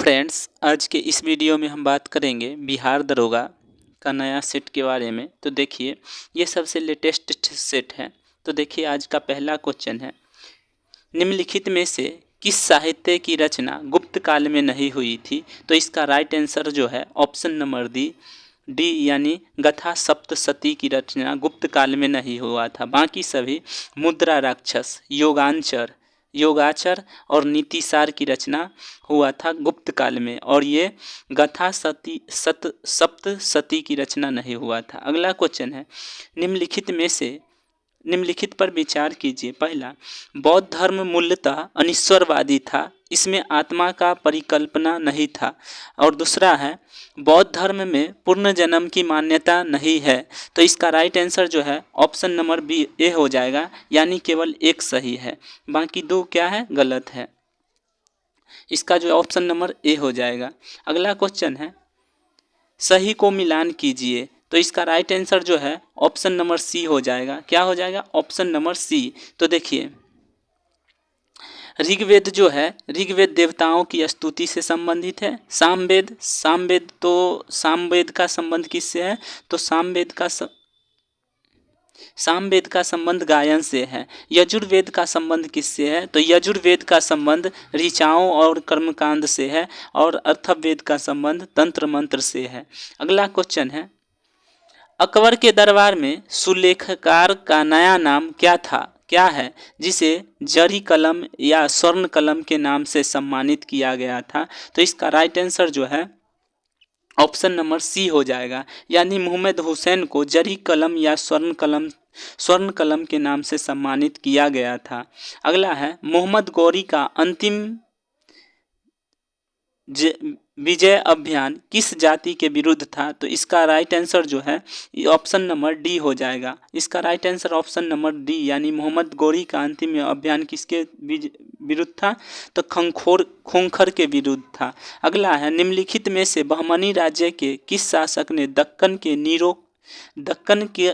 Friends, आज के इस वीडियो में हम बात करेंगे बिहार दरोगा का नया सेट के बारे में। तो देखिए, ये सबसे लेटेस्ट सेट है। तो देखिए, आज का पहला क्वेश्चन है, निम्नलिखित में से किस साहित्य की रचना गुप्त काल में नहीं हुई थी? तो इसका राइट आंसर जो है ऑप्शन नंबर डी यानी गाथा सप्तशती की रचना गुप्त काल में नहीं हुआ था। बाकी सभी मुद्रा राक्षस, योगाचर और नीतिसार की रचना हुआ था गुप्त काल में, और ये गाथा सप्तशती की रचना नहीं हुआ था। अगला क्वेश्चन है, निम्नलिखित पर विचार कीजिए। पहला, बौद्ध धर्म मूलतः अनिश्वरवादी था, इसमें आत्मा का परिकल्पना नहीं था। और दूसरा है, बौद्ध धर्म में पूर्ण जन्म की मान्यता नहीं है। तो इसका राइट आंसर जो है ऑप्शन नंबर बी ए हो जाएगा, यानी केवल एक सही है, बाकी दो क्या है, गलत है। इसका जो ऑप्शन नंबर ए हो जाएगा। अगला क्वेश्चन है, सही को मिलान कीजिए। तो इसका राइट आंसर जो है ऑप्शन नंबर सी हो जाएगा। क्या हो जाएगा? Option number C. तो देखिए, ऋग्वेद जो है, ऋग्वेद देवताओं की स्तुति से संबंधित है। सामवेद का संबंध किससे है? तो सामवेद का संबंध गायन से है। यजुर्वेद का संबंध किससे है? तो यजुर्वेद का संबंध ऋचाओं और कर्मकांड से है, और अथर्ववेद का संबंध तंत्र मंत्र से है। अगला क्वेश्चन है, अकबर के दरबार में सुलेखकार का नया नाम क्या है जिसे जरी कलम या स्वर्ण कलम के नाम से सम्मानित किया गया था? तो इसका राइट आंसर जो है ऑप्शन नंबर सी हो जाएगा, यानी मोहम्मद हुसैन को जरी कलम या स्वर्ण कलम के नाम से सम्मानित किया गया था। अगला है, मोहम्मद गौरी का अंतिम विजय अभियान किस जाति के विरुद्ध था? तो इसका राइट आंसर जो है ऑप्शन नंबर डी हो जाएगा। इसका right answer option number D, यानी मोहम्मद गौरी का अंतिम अभियान किसके विरुद्ध था? तो खोंखर के विरुद्ध था। अगला है, निम्नलिखित में से बहमनी राज्य के किस शासक ने दक्कन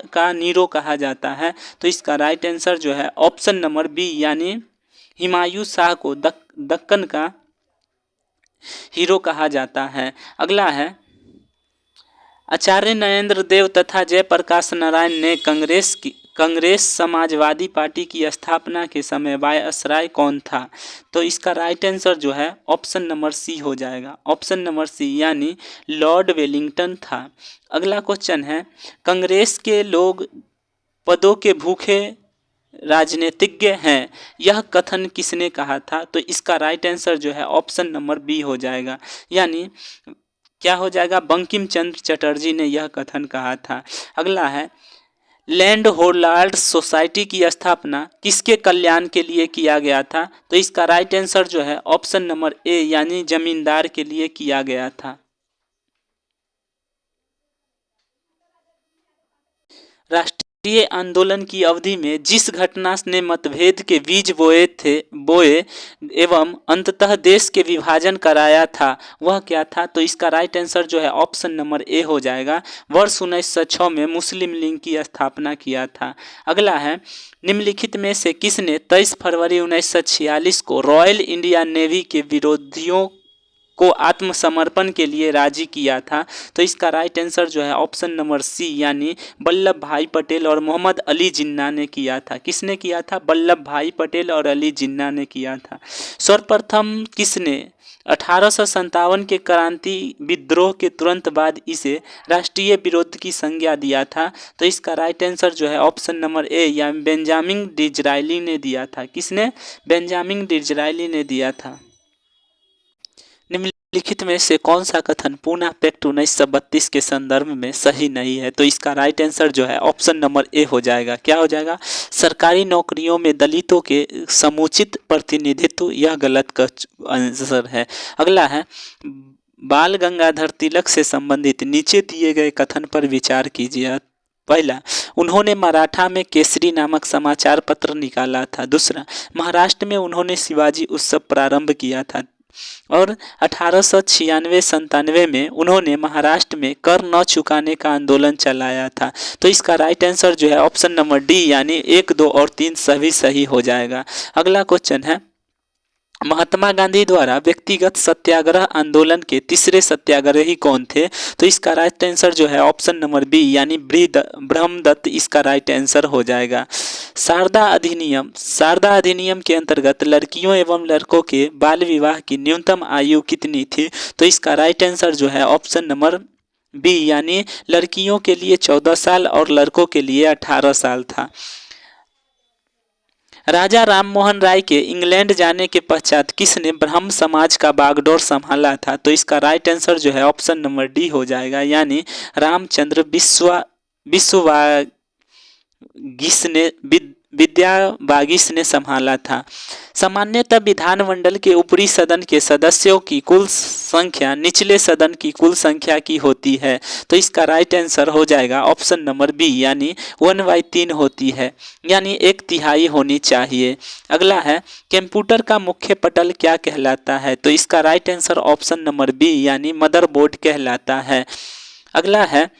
का नीरो कहा जाता है? तो इसका राइट आंसर जो है ऑप्शन नंबर बी, यानी हुमायूं शाह को दक्कन का हीरो कहा जाता है। अगला है, आचार्य नरेंद्र देव तथा जयप्रकाश नारायण ने कांग्रेस समाजवादी पार्टी की स्थापना के समय वायसराय कौन था? तो इसका राइट आंसर जो है ऑप्शन नंबर सी हो जाएगा। ऑप्शन नंबर सी, यानी लॉर्ड वेलिंगटन था। अगला क्वेश्चन है, कांग्रेस के लोग पदों के भूखे राजनीतिज्ञ हैं, यह कथन किसने कहा था? तो इसका राइट आंसर जो है ऑप्शन नंबर बी हो जाएगा, यानी क्या हो जाएगा, बंकिम चंद्र चटर्जी ने यह कथन कहा था। अगला है, लैंड होल्डर्स सोसाइटी की स्थापना किसके कल्याण के लिए किया गया था? तो इसका राइट आंसर जो है ऑप्शन नंबर ए, यानी जमींदार के लिए किया गया था। राष्ट्रीय आंदोलन की अवधि में जिस घटना ने मतभेद के बीज बोए एवं अंततः देश के विभाजन कराया था, वह क्या था? तो इसका राइट आंसर जो है ऑप्शन नंबर ए हो जाएगा। वर्ष 1906 में मुस्लिम लीग की स्थापना किया था। अगला है, निम्नलिखित में से किसने 23 फरवरी 1946 को रॉयल इंडियन नेवी के विरोधियों को आत्मसमर्पण के लिए राजी किया था? तो इसका राइट आंसर जो है ऑप्शन नंबर सी, यानी वल्लभ भाई पटेल और मोहम्मद अली जिन्ना ने किया था। किसने किया था? वल्लभ भाई पटेल और अली जिन्ना ने किया था। सर्वप्रथम किसने 1857 के क्रांति विद्रोह के तुरंत बाद इसे राष्ट्रीय विरोध की संज्ञा दिया था? तो इसका राइट आंसर जो है ऑप्शन नंबर ए, यानी बेंजामिन डिज़रायली ने दिया था। किसने? बेंजामिन डिज़रायली ने दिया था। निम्नलिखित में से कौन सा कथन पूना पैक्ट 1932 के संदर्भ में सही नहीं है? तो इसका राइट आंसर जो है ऑप्शन नंबर ए हो जाएगा। क्या हो जाएगा? सरकारी नौकरियों में दलितों के समुचित प्रतिनिधित्व, यह गलत आंसर है। अगला है, बाल गंगाधर तिलक से संबंधित नीचे दिए गए कथन पर विचार कीजिए। पहला, उन्होंने मराठा में केसरी नामक समाचार पत्र निकाला था। दूसरा, महाराष्ट्र में उन्होंने शिवाजी उत्सव प्रारंभ किया था। और 1896-97 में उन्होंने महाराष्ट्र में कर न चुकाने का आंदोलन चलाया था। तो इसका राइट आंसर जो है ऑप्शन नंबर डी, यानी 1, 2 और 3 सभी सही हो जाएगा। अगला क्वेश्चन है, महात्मा गांधी द्वारा व्यक्तिगत सत्याग्रह आंदोलन के तीसरे सत्याग्रही कौन थे? तो इसका राइट आंसर जो है ऑप्शन नंबर बी यानी ब्रह्मदत्त इसका राइट आंसर हो जाएगा। शारदा अधिनियम के अंतर्गत लड़कियों एवं लड़कों के बाल विवाह की न्यूनतम आयु कितनी थी? तो इसका राइट आंसर जो है ऑप्शन नंबर बी यानी लड़कियों के लिए 14 साल और लड़कों के लिए 18 साल था। राजा राममोहन राय के इंग्लैंड जाने के पश्चात किसने ब्राह्म समाज का बागडोर संभाला था? तो इसका राइट आंसर जो है ऑप्शन नंबर डी हो जाएगा यानी रामचंद्र विद्यावागीश ने संभाला था। सामान्यतः विधानमंडल के ऊपरी सदन के सदस्यों की कुल संख्या निचले सदन की कुल संख्या की होती है। तो इसका राइट आंसर हो जाएगा ऑप्शन नंबर बी यानी 1/3 होती है यानी 1/3 होनी चाहिए। अगला है कंप्यूटर का मुख्य पटल क्या कहलाता है? तो इसका right answer option number B यानी मदरबोर्ड कहलाता है। अगला है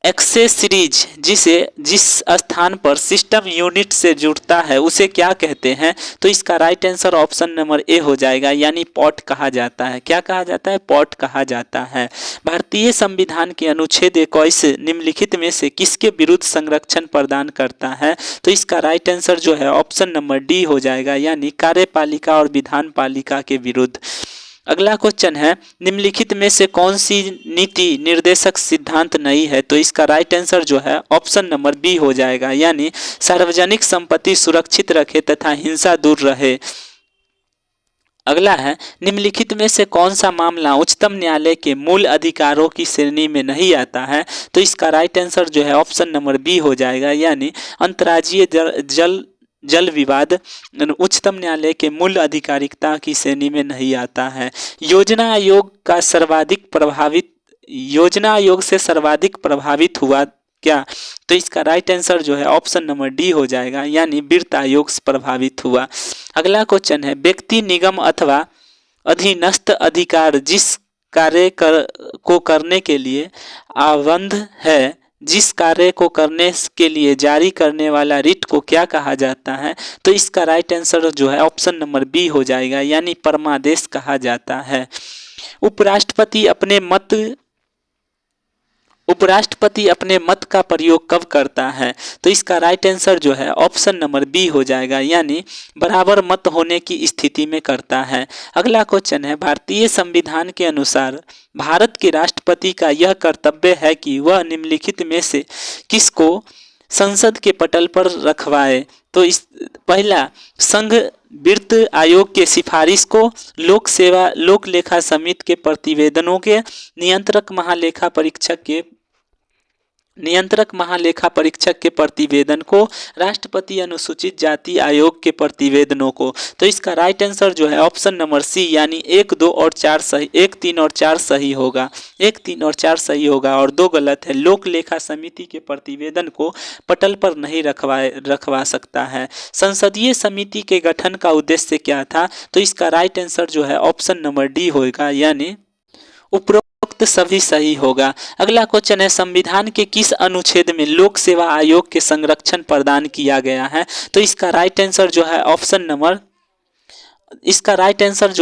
एक्सेसरीज जिस स्थान पर सिस्टम यूनिट से जुड़ता है उसे क्या कहते हैं? तो इसका right answer option number A हो जाएगा यानी पॉट कहा जाता है। क्या कहा जाता है? पॉट कहा जाता है। भारतीय संविधान के अनुच्छेद 21 निम्नलिखित में से किसके विरुद्ध संरक्षण प्रदान करता है? तो इसका राइट आंसर जो है ऑप्शन नंबर डी हो जाएगा यानी कार्यपालिका और विधान पालिका के विरुद्ध। अगला क्वेश्चन है निम्नलिखित में से कौन सी नीति निर्देशक सिद्धांत नहीं है? तो इसका राइट आंसर जो है ऑप्शन नंबर बी हो जाएगा यानी सार्वजनिक संपत्ति सुरक्षित रखे तथा हिंसा दूर रहे। अगला है निम्नलिखित में से कौन सा मामला उच्चतम न्यायालय के मूल अधिकारों की श्रेणी में नहीं आता है? तो इसका राइट आंसर जो है ऑप्शन नंबर बी हो जाएगा यानी अंतर्राज्यीय जल विवाद उच्चतम न्यायालय के मूल अधिकारिकता की श्रेणी में नहीं आता है। योजना आयोग से सर्वाधिक प्रभावित हुआ क्या? तो इसका राइट आंसर जो है ऑप्शन नंबर डी हो जाएगा यानी वित्त आयोग से प्रभावित हुआ। अगला क्वेश्चन है व्यक्ति निगम अथवा अधीनस्थ अधिकार जिस कार्य को करने के लिए आवंध है जिस कार्य को करने के लिए जारी करने वाला रिट को क्या कहा जाता है? तो इसका राइट आंसर जो है ऑप्शन नंबर बी हो जाएगा यानी परमादेश कहा जाता है। उपराष्ट्रपति अपने मत का प्रयोग कब करता है? तो इसका राइट आंसर जो है ऑप्शन नंबर बी हो जाएगा यानी बराबर मत होने की स्थिति में करता है। अगला क्वेश्चन है भारतीय संविधान के अनुसार भारत के राष्ट्रपति का यह कर्तव्य है कि वह निम्नलिखित में से किसको संसद के पटल पर रखवाए? तो इस पहला संघ वित्त आयोग के सिफारिश को, लोक लेखा समिति के प्रतिवेदनों के, नियंत्रक महालेखा परीक्षक के प्रतिवेदन को, राष्ट्रपति अनुसूचित जाति आयोग के प्रतिवेदनों को। तो इसका राइट आंसर जो है ऑप्शन नंबर सी यानी 1, 2 और 4 सही, 1, 3 और 4 सही होगा। 1, 3 और 4 सही होगा और 2 गलत है। लोक लेखा समिति के प्रतिवेदन को पटल पर नहीं रखवा सकता है। संसदीय समिति के गठन का उद्देश्य क्या था? तो इसका राइट आंसर जो है ऑप्शन नंबर डी होगा यानी उपरोक्त सभी सही होगा। अगला क्वेश्चन है संविधान के किस अनुच्छेद में लोक सेवा आयोग के संरक्षण प्रदान किया गया है? तो इसका राइट आंसर जो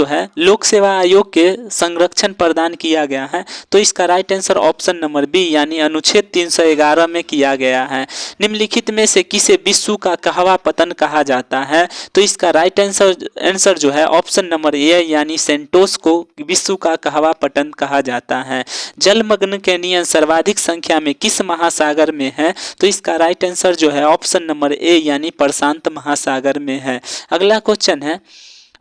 है लोक सेवा आयोग के संरक्षण प्रदान किया गया है। तो इसका right answer option number B यानी अनुच्छेद 311 में किया गया है। निम्नलिखित में से किसे विश्व का कहवा पतन कहा जाता है? तो इसका राइट आंसर जो है ऑप्शन नंबर ए यानी सेंटोस को विश्व का कहवा पतन कहा जाता है। जलमग्न कैनियन सर्वाधिक संख्या में किस महासागर में है? तो इसका राइट आंसर जो है ऑप्शन नंबर ए यानी प्रशांत महासागर में है। अगला क्वेश्चन है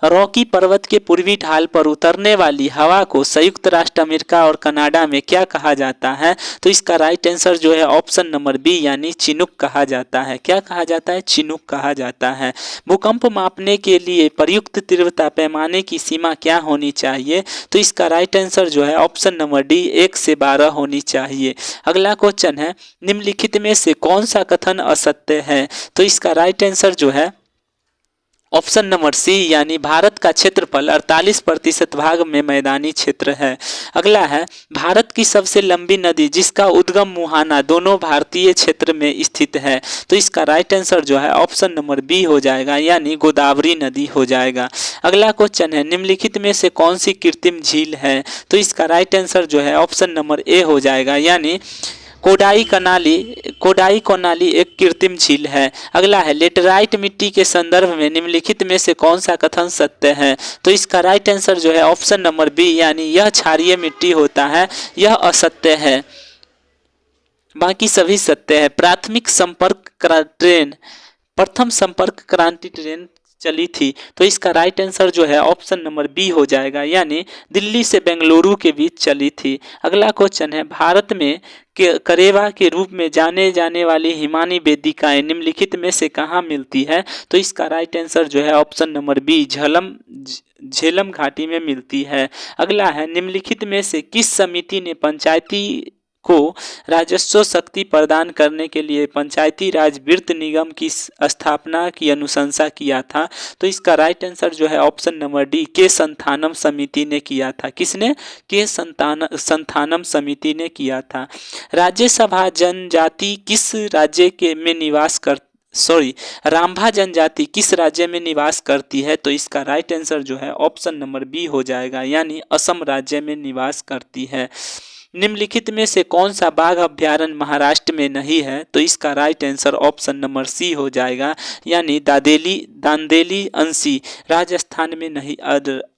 रॉकी पर्वत के पूर्वी ढाल पर उतरने वाली हवा को संयुक्त राष्ट्र अमेरिका और कनाडा में क्या कहा जाता है? तो इसका राइट आंसर जो है ऑप्शन नंबर बी यानी चिनूक कहा जाता है। क्या कहा जाता है? चिनूक कहा जाता है। भूकंप मापने के लिए प्रयुक्त तीव्रता पैमाने की सीमा क्या होनी चाहिए? तो इसका राइट आंसर जो है ऑप्शन नंबर डी 1 से 12 होनी चाहिए। अगला क्वेश्चन है निम्नलिखित में से कौन सा कथन असत्य है? तो इसका राइट आंसर जो है ऑप्शन नंबर सी यानी भारत का क्षेत्रफल 48% भाग में मैदानी क्षेत्र है। अगला है भारत की सबसे लंबी नदी जिसका उद्गम मुहाना दोनों भारतीय क्षेत्र में स्थित है। तो इसका राइट आंसर जो है ऑप्शन नंबर बी हो जाएगा यानी गोदावरी नदी हो जाएगा। अगला क्वेश्चन है निम्नलिखित में से कौन सी कृत्रिम झील है। तो इसका राइट आंसर जो है ऑप्शन नंबर ए हो जाएगा यानी कोडाई कोनाली एक कृत्रिम झील है। अगला है लेटराइट मिट्टी के संदर्भ में निम्नलिखित में से कौन सा कथन सत्य है। तो इसका राइट आंसर जो है ऑप्शन नंबर बी यानी यह क्षारीय मिट्टी होता है, यह असत्य है, बाकी सभी सत्य है। प्रथम संपर्क क्रांति ट्रेन चली थी। तो इसका राइट आंसर जो है ऑप्शन नंबर बी हो जाएगा यानी दिल्ली से बेंगलुरु के बीच चली थी। अगला क्वेश्चन है भारत में करेवा के रूप में जाने जाने वाली हिमानी वेदिकाएं निम्नलिखित में से कहाँ मिलती है। तो इसका राइट आंसर जो है ऑप्शन नंबर बी झेलम घाटी में मिलती है। अगला है निम्नलिखित में से किस समिति ने पंचायती को राजस्व शक्ति प्रदान करने के लिए पंचायती राज वित्त निगम की स्थापना की अनुशंसा किया था। तो इसका राइट आंसर जो है ऑप्शन नंबर डी के संथानम समिति ने किया था। किसने? के संथानम समिति ने किया था। राज्यसभा जनजाति किस राज्य के में निवास कर रामभा जनजाति किस राज्य में निवास करती है। तो इसका राइट आंसर जो है ऑप्शन नंबर बी हो जाएगा यानी असम राज्य में निवास करती है। निम्नलिखित में से कौन सा बाघ अभ्यारण्य महाराष्ट्र में नहीं है। तो इसका right answer option number C हो जाएगा यानी दांदेली अंशी राजस्थान में नहीं,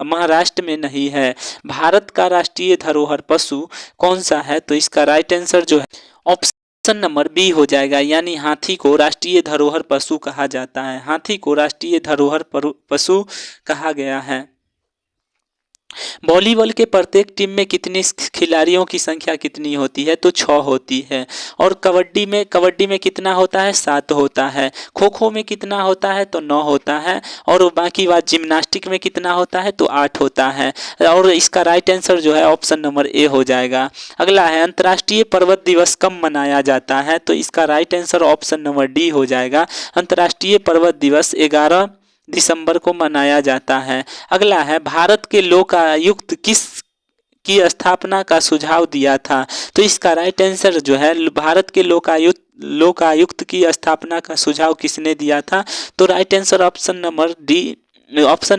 महाराष्ट्र में नहीं है। भारत का राष्ट्रीय धरोहर पशु कौन सा है। तो इसका राइट आंसर जो है ऑप्शन नंबर बी हो जाएगा यानी हाथी को राष्ट्रीय धरोहर पशु कहा जाता है। हाथी को राष्ट्रीय धरोहर पशु कहा गया है। वॉलीबॉल के प्रत्येक टीम में कितने खिलाड़ियों की संख्या कितनी होती है। तो 6 होती है। और कबड्डी में कितना होता है, 7 होता है। खो खो में कितना होता है, तो 9 होता है। और बाकी बात जिम्नास्टिक में कितना होता है, तो 8 होता है। और इसका राइट आंसर जो है ऑप्शन नंबर ए हो जाएगा। अगला है अंतर्राष्ट्रीय पर्वत दिवस कब मनाया जाता है। तो इसका right answer option number D हो जाएगा। अंतर्राष्ट्रीय पर्वत दिवस 11 दिसंबर को मनाया जाता है। अगला है भारत के लोकायुक्त किस की स्थापना का सुझाव दिया था। तो इसका राइट आंसर जो है भारत के लोकायुक्त की स्थापना का सुझाव किसने दिया था। तो right answer option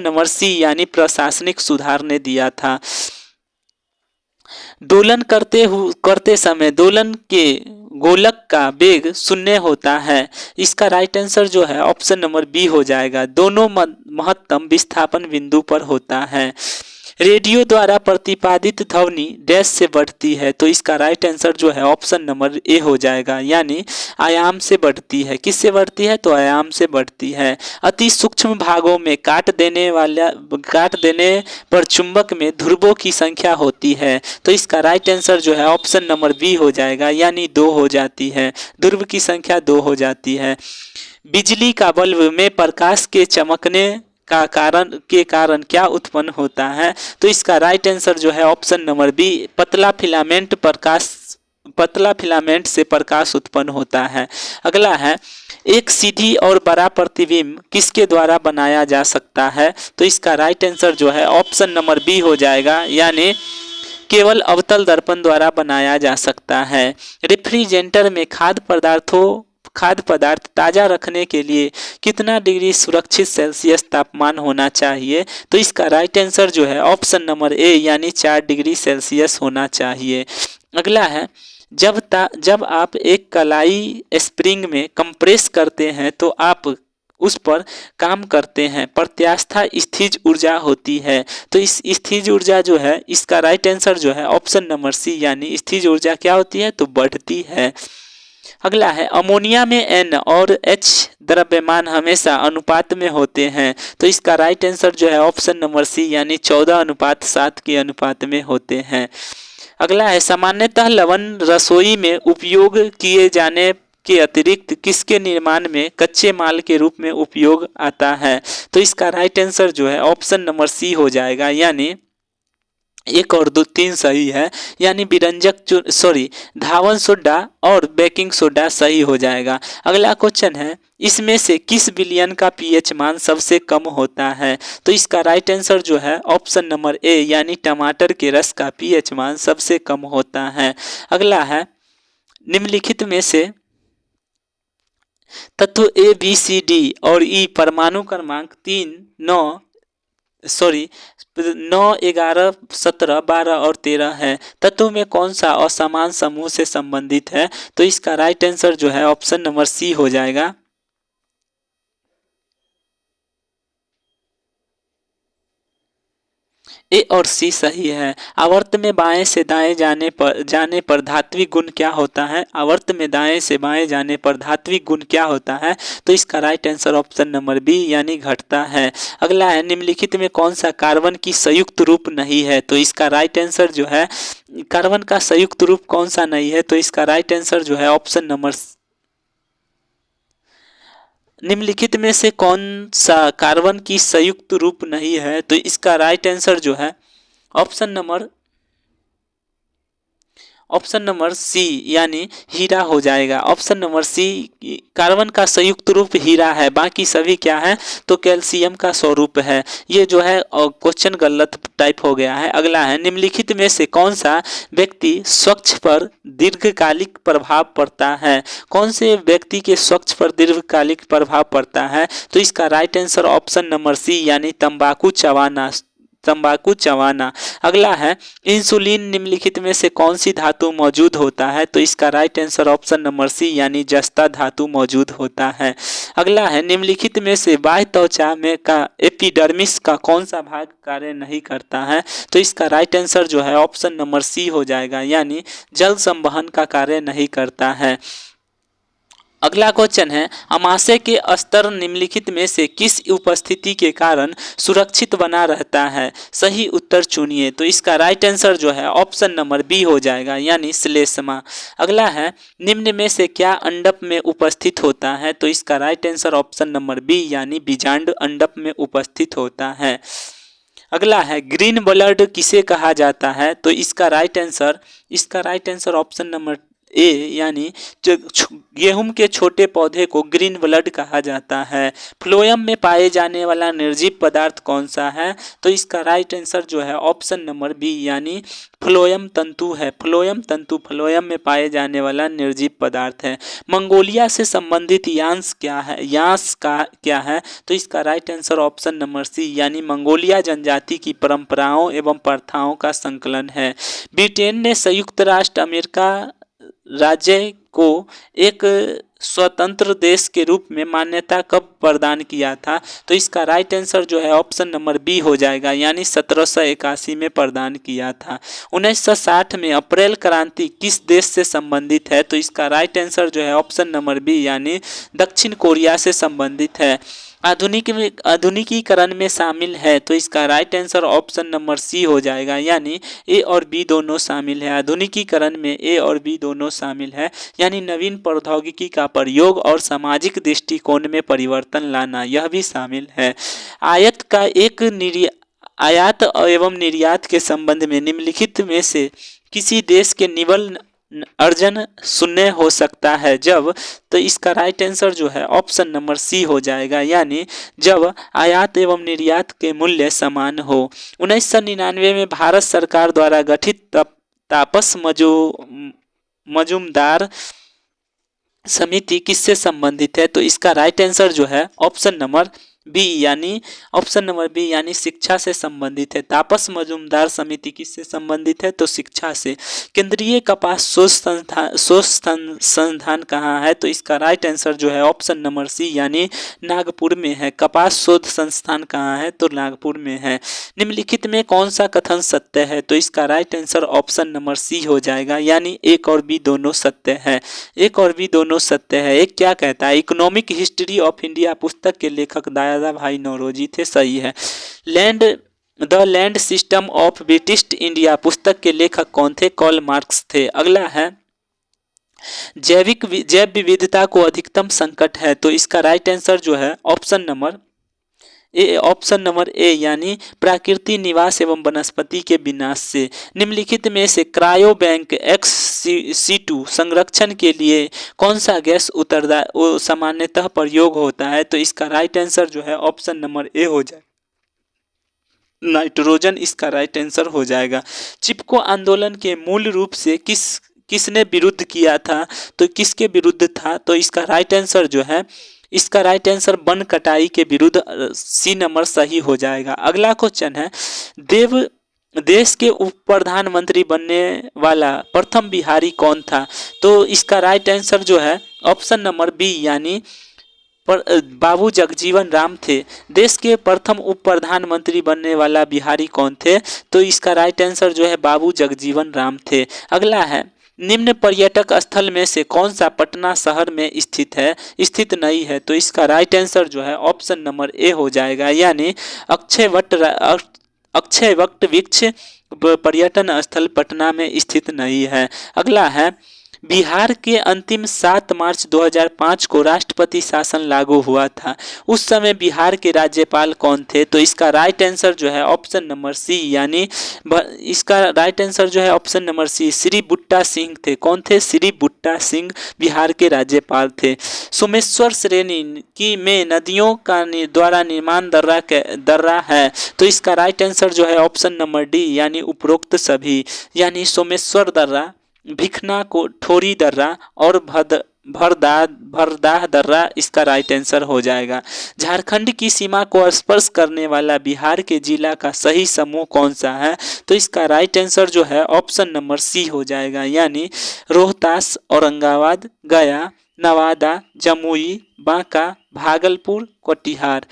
number C यानी प्रशासनिक सुधार ने दिया था। दोलन करते समय दोलन के गोलक का वेग 0 होता है। इसका राइट आंसर जो है ऑप्शन नंबर बी हो जाएगा। दोनों महत्तम विस्थापन बिंदु पर होता है। रेडियो द्वारा प्रतिपादित ध्वनि डैश से बढ़ती है। तो इसका राइट आंसर जो है ऑप्शन नंबर ए हो जाएगा यानी आयाम से बढ़ती है। किससे बढ़ती है, तो आयाम से बढ़ती है। अति सूक्ष्म भागों में काट देने पर चुंबक में ध्रुवों की संख्या होती है। तो इसका राइट आंसर जो है ऑप्शन नंबर बी हो जाएगा यानी 2 हो जाती है। ध्रुव की संख्या 2 हो जाती है। बिजली का बल्ब में प्रकाश के चमकने के कारण क्या उत्पन्न होता है। तो इसका राइट आंसर जो है ऑप्शन नंबर बी पतला फिलामेंट से प्रकाश उत्पन्न होता है। अगला है एक सीधी और बड़ा प्रतिबिंब किसके द्वारा बनाया जा सकता है। तो इसका राइट आंसर जो है ऑप्शन नंबर बी हो जाएगा यानी केवल अवतल दर्पण द्वारा बनाया जा सकता है। रेफ्रिजरेटर में खाद्य पदार्थ ताज़ा रखने के लिए कितना डिग्री सुरक्षित सेल्सियस तापमान होना चाहिए। तो इसका राइट आंसर जो है ऑप्शन नंबर ए यानी 4 डिग्री सेल्सियस होना चाहिए। अगला है जब आप एक कलाई स्प्रिंग में कंप्रेस करते हैं तो आप उस पर काम करते हैं। प्रत्यास्थ स्थिज ऊर्जा होती है। तो इस स्थिज ऊर्जा जो है इसका राइट आंसर जो है ऑप्शन नंबर सी यानी स्थिज ऊर्जा क्या होती है, तो बढ़ती है। अगला है अमोनिया में N और H द्रव्यमान हमेशा अनुपात में होते हैं। तो इसका राइट आंसर जो है ऑप्शन नंबर सी यानी 14:7 के अनुपात में होते हैं। अगला है सामान्यतः लवण रसोई में उपयोग किए जाने के अतिरिक्त किसके निर्माण में कच्चे माल के रूप में उपयोग आता है। तो इसका राइट आंसर जो है ऑप्शन नंबर सी हो जाएगा यानी एक और दो तीन सही है, यानी धावन सोडा और बेकिंग सोडा सही हो जाएगा। अगला क्वेश्चन है, इसमें से किस विलयन का पीएच मान सबसे कम होता है? तो इसका राइट आंसर जो है ऑप्शन नंबर ए, यानी टमाटर के रस का पीएच मान सबसे कम होता है। अगला है, निम्नलिखित में से तत्व ए बी सी डी और ई परमाणु क्रमांक 9, 11, 17, 12 और 13 है। तत्व में कौन सा असमान समूह से संबंधित है? तो इसका राइट आंसर जो है ऑप्शन नंबर सी हो जाएगा। ए और सी सही है। आवर्त में बाएं से दाएं जाने पर धात्विक गुण क्या होता है? आवर्त में दाएं से बाएं जाने पर धात्विक गुण क्या होता है? तो इसका right answer option number B, यानी घटता है। अगला है, निम्नलिखित में कौन सा कार्बन की संयुक्त रूप नहीं है? तो इसका राइट आंसर जो है, कार्बन का संयुक्त रूप कौन सा नहीं है? तो इसका राइट आंसर जो है ऑप्शन नंबर, निम्नलिखित में से कौन सा कार्बन की संयुक्त रूप नहीं है? तो इसका राइट आंसर जो है ऑप्शन नंबर सी, यानी हीरा हो जाएगा। ऑप्शन नंबर सी, कार्बन का संयुक्त रूप हीरा है, बाकी सभी क्या है? तो कैल्शियम का स्वरूप है। ये जो है क्वेश्चन गलत टाइप हो गया है। अगला है, निम्नलिखित में से कौन सा व्यक्ति स्वच्छ पर दीर्घकालिक प्रभाव पड़ता है? कौन से व्यक्ति के स्वच्छ पर दीर्घकालिक प्रभाव पड़ता है? तो इसका right answer option number C, यानी तंबाकू चबाना। अगला है, इंसुलिन निम्नलिखित में से कौन सी धातु मौजूद होता है? तो इसका right answer option number C, यानी जस्ता धातु मौजूद होता है। अगला है, निम्नलिखित में से बाह्य त्वचा में का एपिडर्मिस का कौन सा भाग कार्य नहीं करता है? तो इसका राइट आंसर जो है ऑप्शन नंबर सी हो जाएगा, यानी जल संवहन का कार्य नहीं करता है। अगला क्वेश्चन है, अमाशय के स्तर निम्नलिखित में से किस उपस्थिति के कारण सुरक्षित बना रहता है? सही उत्तर चुनिए। तो इसका राइट आंसर जो है ऑप्शन नंबर बी हो जाएगा, यानी श्लेष्मा। अगला है, निम्न में से क्या अंडप में उपस्थित होता है? तो इसका right answer option number B, यानी बीजांड अंडप में उपस्थित होता है। अगला है, ग्रीन ब्लड किसे कहा जाता है? तो इसका right answer option number A, यानी गेहूं के छोटे पौधे को ग्रीन ब्लड कहा जाता है। फ्लोएम में पाए जाने वाला निर्जीव पदार्थ कौन सा है? तो इसका राइट आंसर जो है ऑप्शन नंबर बी, यानी फ्लोएम तंतु है। फ्लोएम में पाए जाने वाला निर्जीव पदार्थ है। मंगोलिया से संबंधित यांस क्या है? तो इसका right answer option number C, यानी मंगोलिया जनजाति की परंपराओं एवं प्रथाओं का संकलन है। ब्रिटेन ने संयुक्त राष्ट्र अमेरिका राज्य को एक स्वतंत्र देश के रूप में मान्यता कब प्रदान किया था? तो इसका राइट आंसर जो है ऑप्शन नंबर बी हो जाएगा, यानी 1781 में प्रदान किया था। 1960 में अप्रैल क्रांति किस देश से संबंधित है? तो इसका राइट आंसर जो है ऑप्शन नंबर बी, यानी दक्षिण कोरिया से संबंधित है। आधुनिकीकरण में शामिल है, तो इसका right answer option number C हो जाएगा, यानी ए और बी दोनों शामिल है। आधुनिकीकरण में ए और बी दोनों शामिल है, यानी नवीन प्रौद्योगिकी का प्रयोग और सामाजिक दृष्टिकोण में परिवर्तन लाना, यह भी शामिल है। आयात एवं निर्यात के संबंध में निम्नलिखित में से किसी देश के निवल अर्जन शून्य हो सकता है जब? तो इसका राइट आंसर जो है ऑप्शन नंबर सी हो जाएगा, यानी जब आयात एवं निर्यात के मूल्य समान हो। 1999 में भारत सरकार द्वारा गठित तापस मजूमदार समिति किससे संबंधित है? तो इसका राइट आंसर जो है ऑप्शन नंबर बी, यानी शिक्षा से संबंधित है। तापस मजूमदार समिति किससे संबंधित है? तो शिक्षा से। केंद्रीय कपास शोध संस्थान कहाँ है? तो इसका राइट आंसर जो है ऑप्शन नंबर सी, यानी नागपुर में है। कपास शोध संस्थान कहाँ है? तो नागपुर में है। निम्नलिखित में कौन सा कथन सत्य है? तो इसका right answer option number C हो जाएगा, यानी एक और बी दोनों सत्य है। एक क्या कहता है? इकोनॉमिक हिस्ट्री ऑफ इंडिया पुस्तक के लेखक दादा भाई नौरोजी थे, सही है। The land system of British India पुस्तक के लेखक कौन थे? कार्ल मार्क्स थे। अगला है, जैव विविधता को अधिकतम संकट है, तो इसका राइट आंसर जो है option number option number A यानी प्राकृतिक निवास एवं वनस्पति के विनाश से। निम्नलिखित में से क्रायो बैंक XC2 संरक्षण के लिए कौन सा गैस सामान्यतः प्रयोग होता है? तो इसका राइट आंसर जो है ऑप्शन नंबर ए हो जाए, नाइट्रोजन इसका राइट आंसर हो जाएगा। चिपको आंदोलन के मूल रूप से किसने विरुद्ध किया था? तो किसके विरुद्ध था? तो इसका राइट आंसर जो है, इसका राइट आंसर वन कटाई के विरुद्ध, सी नंबर सही हो जाएगा। अगला क्वेश्चन है, देश के उप प्रधानमंत्री बनने वाला प्रथम बिहारी कौन था? तो इसका राइट आंसर जो है ऑप्शन नंबर बी यानी बाबू जगजीवन राम थे। देश के प्रथम उप प्रधानमंत्री बनने वाला बिहारी कौन थे? तो इसका राइट आंसर जो है बाबू जगजीवन राम थे। अगला है, निम्न पर्यटक स्थल में से कौन सा पटना शहर में स्थित नहीं है? तो इसका राइट आंसर जो है ऑप्शन नंबर ए हो जाएगा, यानी अक्षय वट वृक्ष पर्यटन स्थल पटना में स्थित नहीं है। अगला है, बिहार के अंतिम 7 मार्च 2005 को राष्ट्रपति शासन लागू हुआ था। उस समय बिहार के राज्यपाल कौन थे? तो इसका राइट आंसर जो है ऑप्शन नंबर सी यानी इसका राइट आंसर जो है option number C Shri Butta Singh थे। कौन थे? श्री बुट्टा सिंह बिहार के राज्यपाल थे। सोमेश्वर श्रेणी की में नदियों का द्वारा निर्माण दर्रा है। तो इसका राइट आंसर जो है ऑप्शन नंबर डी यानी उपरोक्त सभी, यानी सोमेश्वर दर्रा, भिखना को ठोरी दर्रा और भरदाह दर्रा इसका राइट आंसर हो जाएगा। झारखंड की सीमा को स्पर्श करने वाला बिहार के जिला का सही समूह कौन सा है? तो इसका राइट आंसर जो है ऑप्शन नंबर सी हो जाएगा, यानी रोहतास, औरंगाबाद, गया, नवादा, जमुई, बांका, भागलपुर, कटिहार।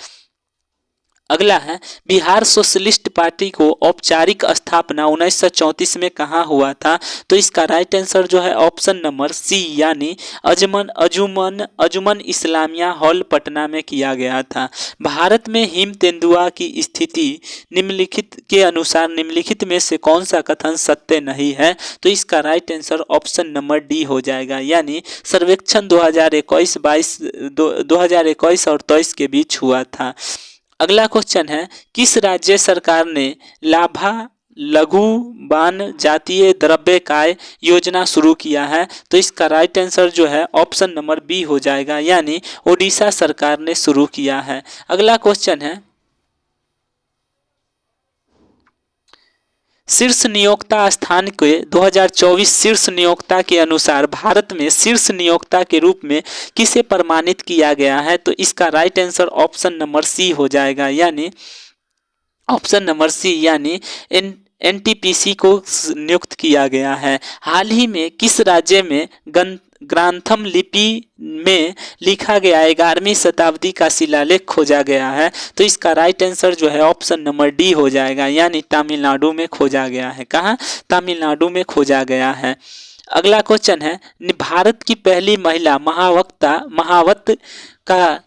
अगला है, बिहार सोशलिस्ट पार्टी को औपचारिक स्थापना 1934 में कहाँ हुआ था? तो इसका राइट आंसर जो है ऑप्शन नंबर सी यानी अंजुमन इस्लामिया हॉल पटना में किया गया था। भारत में हिम तेंदुआ की स्थिति निम्नलिखित के अनुसार निम्नलिखित में से कौन सा कथन सत्य नहीं है? तो इसका right answer option number D हो जाएगा, यानी सर्वेक्षण 2021 और 23 के बीच हुआ था। अगला क्वेश्चन है, किस राज्य सरकार ने लाभा लघु बान जातीय द्रव्यकाय योजना शुरू किया है? तो इसका राइट आंसर जो है ऑप्शन नंबर बी हो जाएगा, यानी ओडिशा सरकार ने शुरू किया है। अगला क्वेश्चन है, शीर्ष नियोक्ता स्थान के 2024 शीर्ष नियोक्ता के अनुसार भारत में शीर्ष नियोक्ता के रूप में किसे प्रमाणित किया गया है? तो इसका right answer option number C हो जाएगा, यानी ऑप्शन नंबर सी यानी NTPC को नियुक्त किया गया है। हाल ही में किस राज्य में ग्रंथम लिपि में लिखा गया 11वीं शताब्दी का शिलालेख खोजा गया है? तो इसका राइट आंसर जो है ऑप्शन नंबर डी हो जाएगा, यानी तमिलनाडु में खोजा गया है। कहाँ? तमिलनाडु में खोजा गया है। अगला क्वेश्चन है, भारत की पहली महिला महावत का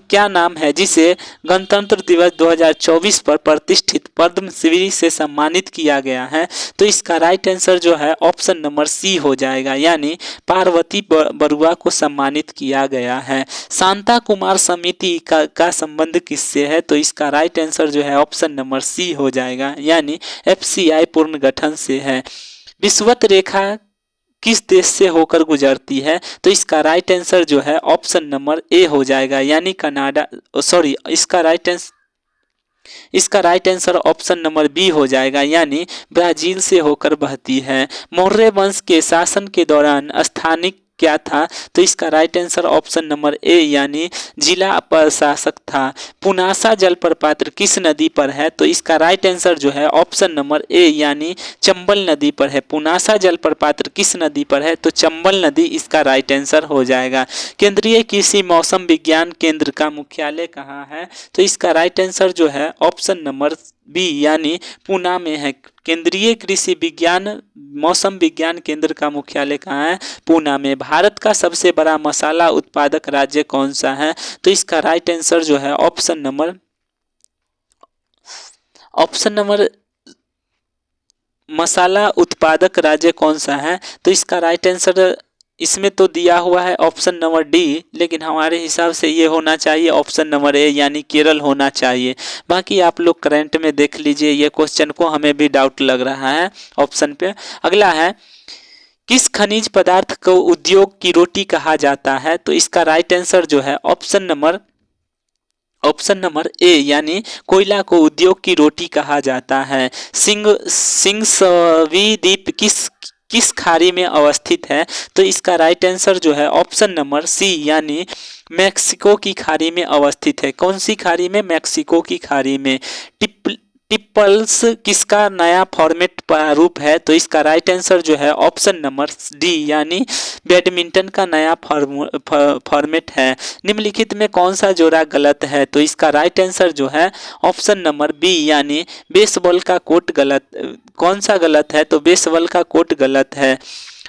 क्या नाम है जिसे गणतंत्र दिवस 2024 पर प्रतिष्ठित पद्मश्री से सम्मानित किया गया है? तो इसका राइट आंसर जो है ऑप्शन नंबर सी हो जाएगा, यानी पार्वती बरुआ को सम्मानित किया गया है। शांता कुमार समिति का संबंध किससे है? तो इसका राइट आंसर जो है ऑप्शन नंबर सी हो जाएगा, यानी FCI पुनर्गठन से है। विषुवत रेखा किस देश से होकर गुजरती है? तो इसका राइट आंसर जो है ऑप्शन नंबर ए हो जाएगा, यानी कनाडा, सॉरी इसका right answer option number B हो जाएगा, यानी ब्राजील से होकर बहती है। मौर्य वंश के शासन के दौरान स्थानिक क्या था? तो इसका right answer option number A यानी जिला प्रशासक था। पुनासा जलप्रपात किस नदी पर है? तो इसका राइट आंसर जो है ऑप्शन नंबर ए यानी चंबल नदी पर है। पुनासा जलप्रपात किस नदी पर है? तो चंबल नदी इसका राइट आंसर हो जाएगा। केंद्रीय कृषि मौसम विज्ञान केंद्र का मुख्यालय कहाँ है? तो इसका राइट आंसर जो है ऑप्शन नंबर बी यानी पूना में है। केंद्रीय कृषि विज्ञान मौसम विज्ञान केंद्र का मुख्यालय कहाँ है? पूना में। भारत का सबसे बड़ा मसाला उत्पादक राज्य कौन सा है? तो इसका राइट आंसर जो है ऑप्शन नंबर मसाला उत्पादक राज्य कौन सा है? तो इसका राइट आंसर इसमें तो दिया हुआ है ऑप्शन नंबर डी, लेकिन हमारे हिसाब से ये होना चाहिए ऑप्शन नंबर ए यानी केरल होना चाहिए। बाकी आप लोग करंट में देख लीजिए ये क्वेश्चन को, हमें भी डाउट लग रहा है ऑप्शन पे। अगला है, किस खनिज पदार्थ को उद्योग की रोटी कहा जाता है? तो इसका राइट आंसर जो है ऑप्शन नंबर ए यानी कोयला को उद्योग की रोटी कहा जाता है। सिंगसवी द्वीप किस खाड़ी में अवस्थित है? तो इसका राइट आंसर जो है ऑप्शन नंबर सी यानी मैक्सिको की खाड़ी में अवस्थित है। कौन सी खाड़ी में? मैक्सिको की खाड़ी में। टिप्पल्स किसका नया फॉर्मेट प्रारूप है? तो इसका राइट आंसर जो है ऑप्शन नंबर डी यानी बैडमिंटन का नया फॉर्मेट है। निम्नलिखित में कौन सा जोड़ा गलत है? तो इसका राइट आंसर जो है ऑप्शन नंबर बी यानी बेसबॉल का कोर्ट गलत। कौन सा गलत है? तो बेसबॉल का कोर्ट गलत है।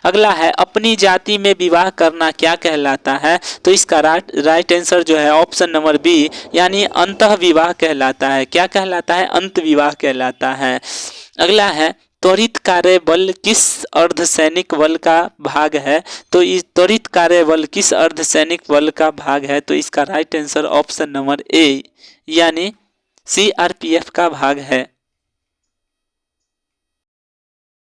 अगला है, अपनी जाति में विवाह करना क्या कहलाता है? तो इसका राइट आंसर जो है ऑप्शन नंबर बी यानी अंतः विवाह कहलाता है। क्या कहलाता है? अंत विवाह कहलाता है। अगला है, त्वरित कार्य बल किस अर्धसैनिक बल का भाग है? तो इस त्वरित कार्य बल किस अर्धसैनिक बल का भाग है? तो इसका right answer option number A यानी सीआरपीएफ का भाग है।